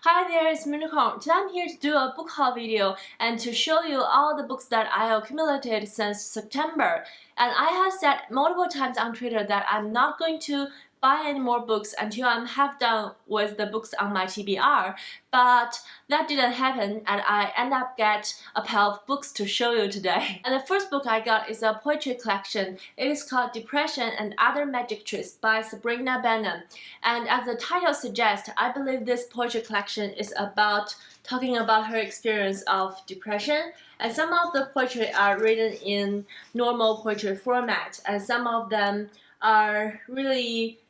Hi there, it's Meonicorn. Today I'm here to do a book haul video and to show you all the books that I accumulated since September. And I have said multiple times on Twitter that I'm not going to buy any more books until I'm half done with the books on my TBR. But that didn't happen and I end up get a pile of books to show you today. And the first book I got is a poetry collection. It is called Depression and Other Magic Tricks by Sabrina Benham. And as the title suggests, I believe this poetry collection is about talking about her experience of depression, and some of the poetry are written in normal poetry format, and some of them are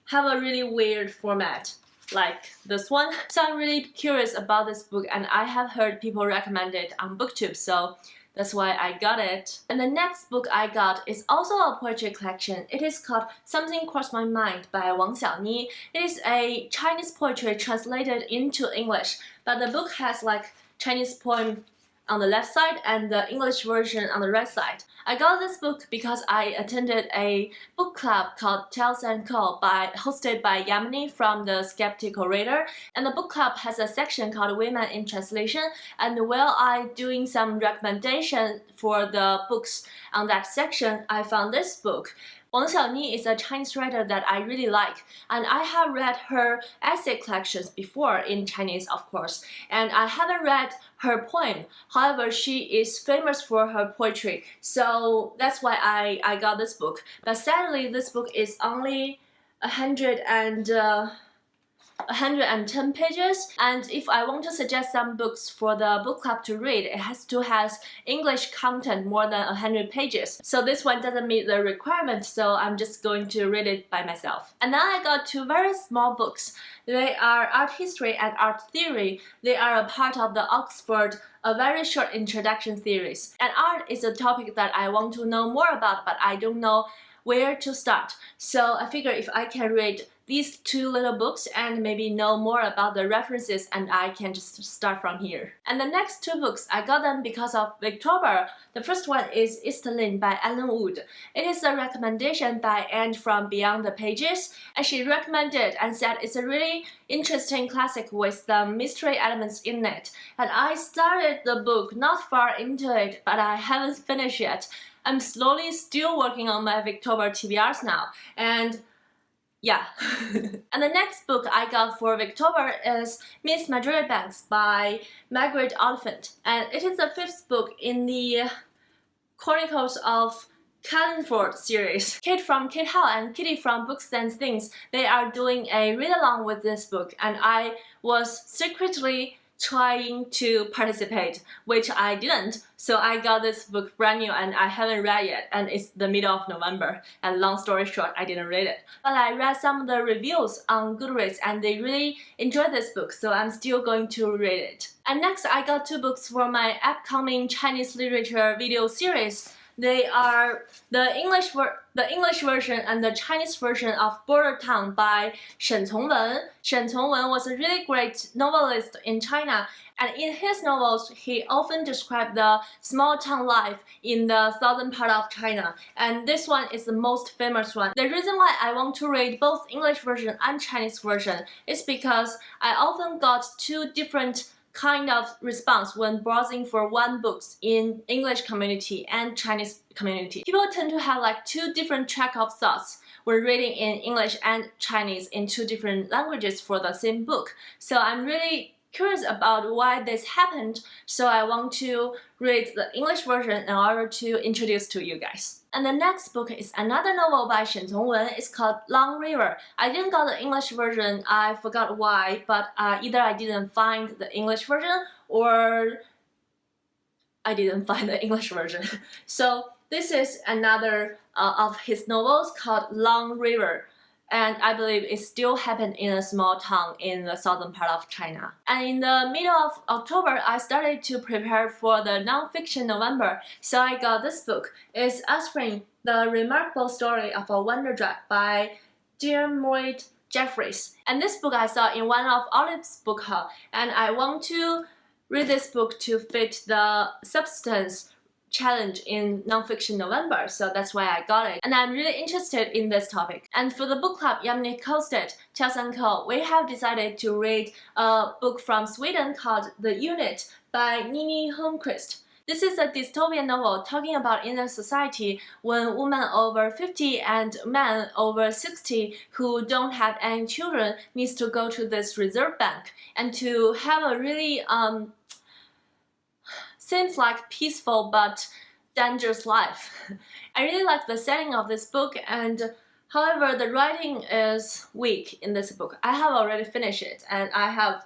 have a really weird format like this one. So I'm really curious about this book and I have heard people recommend it on BookTube, so that's why I got it. And the next book I got is also a poetry collection. It is called Something Crossed My Mind by Wang Xiaoni. It is a Chinese poetry translated into English, but the book has like Chinese poem on the left side and the English version on the right side. I got this book because I attended a book club called Tales & Co. hosted by Yamini from the Skeptical Reader, and the book club has a section called Women in Translation, and while I doing some recommendation for the books on that section, I found this book. Wang Xiaoni is a Chinese writer that I really like, and I have read her essay collections before in Chinese, of course, and I haven't read her poem. However, she is famous for her poetry, so that's why I got this book. But sadly, this book is only 110 pages, and if I want to suggest some books for the book club to read, it has to have English content more than 100 pages. So this one doesn't meet the requirement, so I'm just going to read it by myself. And then I got two very small books. They are Art History and Art Theory. They are a part of the Oxford A Very Short Introduction series. And art is a topic that I want to know more about, but I don't know where to start. So I figure if I can read these two little books and maybe know more about the references, and I can just start from here. And the next two books, I got them because of Victober. The first one is Easterlin by Ellen Wood. It is a recommendation by Anne from Beyond the Pages, and she recommended and said it's a really interesting classic with some mystery elements in it. And I started the book not far into it, but I haven't finished yet. I'm slowly still working on my Victober TBRs now, and yeah. And the next book I got for Victober is Miss Marjoribanks by Margaret Oliphant, and it is the fifth book in the Chronicles of Carlingford series. Kate from Kate Howe and Kitty from Books and Things, they are doing a read-along with this book, and I was secretly trying to participate, which I didn't. So I got this book brand new and I haven't read yet, and it's the middle of November, and long story short, I didn't read it. But I read some of the reviews on Goodreads and they really enjoyed this book, so I'm still going to read it. And next I got two books for my upcoming Chinese literature video series. They are the English version and the Chinese version of Border Town by Shen Congwen. Shen Congwen was a really great novelist in China, and in his novels, he often described the small town life in the southern part of China, and this one is the most famous one. The reason why I want to read both English version and Chinese version is because I often got two different kind of response when browsing for one books in English community and Chinese community. People tend to have like two different track of thoughts when reading in English and Chinese in two different languages for the same book. So I'm really curious about why this happened, so I want to read the English version in order to introduce to you guys. And the next book is another novel by Shen Congwen. It's called Long River. I didn't got the English version, I forgot why, but either I didn't find the English version or I didn't find the English version. So this is another of his novels called Long River, and I believe it still happened in a small town in the southern part of China. And in the middle of October, I started to prepare for the non-fiction November, so I got this book. It's Aspirin, The Remarkable Story of a Wonder Drug by Diarmuid Jeffries. And this book I saw in one of Olive's book haul, and I want to read this book to fit the substance challenge in Nonfiction November, so that's why I got it. And I'm really interested in this topic. And for the book club Yamnik hosted, Chels & Co., we have decided to read a book from Sweden called The Unit by Nini Holmqvist. This is a dystopian novel talking about in a society when women over 50 and men over 60 who don't have any children needs to go to this reserve bank and to have a really seems like peaceful but dangerous life. I really like the setting of this book, and however the writing is weak in this book. I have already finished it and I have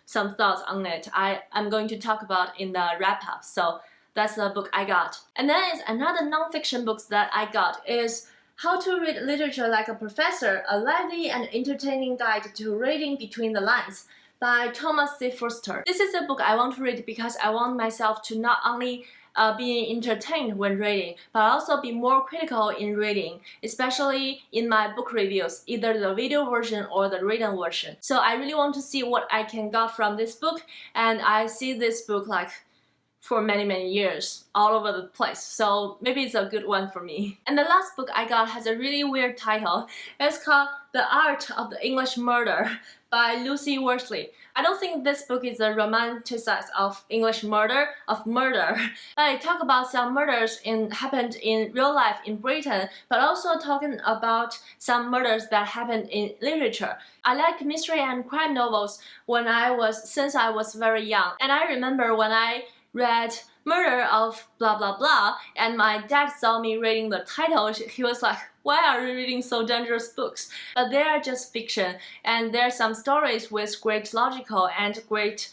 some thoughts on it I'm going to talk about in the wrap-up. So that's the book I got. And then is another nonfiction book that I got is How to Read Literature Like a Professor, a lively and entertaining guide to reading between the lines by Thomas C. Forster. This is a book I want to read because I want myself to not only be entertained when reading, but also be more critical in reading, especially in my book reviews, either the video version or the written version. So I really want to see what I can get from this book, and I see this book like for many years all over the place, so maybe it's a good one for me. And the last book I got has a really weird title. It's called The Art of the English Murder by Lucy Worsley. I don't think this book is a romanticized of English murder, but it talks about some murders happened in real life in Britain, but also talking about some murders that happened in literature. I like mystery and crime novels since I was very young, and I remember when I read Murder of blah blah blah, and my dad saw me reading the title, he was like, why are you reading so dangerous books? But they are just fiction, and there are some stories with great logical and great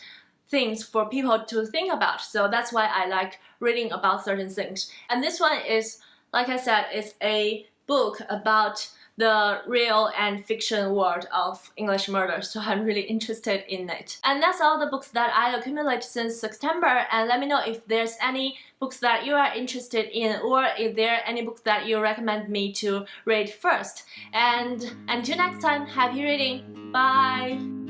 things for people to think about. So that's why I like reading about certain things. And this one is, like I said, is a book about the real and fiction world of English murder, so I'm really interested in it. And that's all the books that I accumulated since September, and let me know if there's any books that you are interested in, or if there are any books that you recommend me to read first. And until next time, happy reading! Bye!